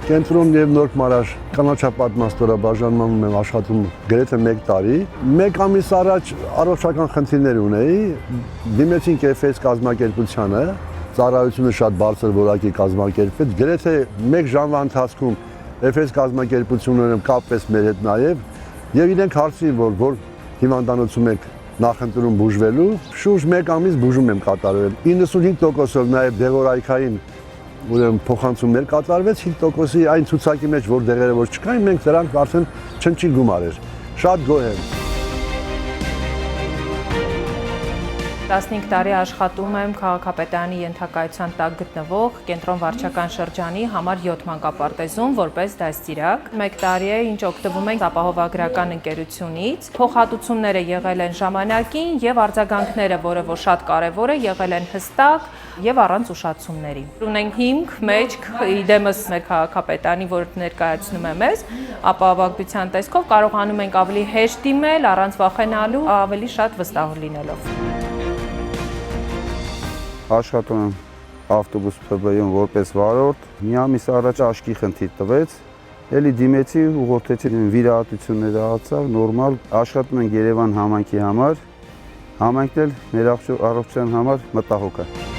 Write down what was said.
Կենտրոն եւ Նոր Մարաշ կանաչապատման ստորաբաժանմանում եմ աշխատում գրեթե 1 տարի։ 1 ամիս առաջ առողջական խնդիրներ ունեի, դիմեցինք FS կազմակերպությանը, ծառայությունը շատ բարձր որակի կազմակերպվեց, գրեթե 1 ժամվա ընթացքում FS կազմակերպությունը կապվեց մեր հետ եւ իրենք հարցրին, որ հիվանդանոցում եք նախընտրում բուժվելու, շուրջ 1 ամիս բուժում եմ կատարվել։ 95%-ով նաեւ դեղորայքային ուրեմն փոխանցումներ կատարվեց 5%-ի այն ցուցակի մեջ, որ դեղերը որ չկային, մենք դրանք արդեն չնչի գումար էր։ Շատ գոհ եմ։ 15 տարի աշխատում եմ քաղաքապետարանի ենթակայության տակ գտնվող կենտրոն վարչական շրջանի համար 7 մանկապարտեզում որպես դաստիարակ։ 1 տարի է, ինչ օգտվում ենք ապահովագրական ընկերությունից։ Փոխհատուցումները եղել են ժամանակին եւ արձագանքները, որը որ շատ կարեւոր է, եղել են հստակ եւ առանց ուշացումների։ Ունենք հիմք, մեջք, իդեմս մեր քաղաքապետարանի, որ ներկայացնում եմ ես, ապահովագրության տեսքով կարողանում ենք ավելի հեշտ դիմել, առանց վախենալու, ավելի շատ վստահ լինելով։ Աշխատում եմ ավտոբուս ՓԲ-ում որպես վարորդ, մի ամիս առաջ աչքի խնդիր տվեց, էլի դիմեցի, ուղղորդեցի վիրահատություններ աղացավ, նորմալ, աշխատում ենք Երևան համայնքի համար, համայնքն էլ մեր առողջության համար մտահոգ է։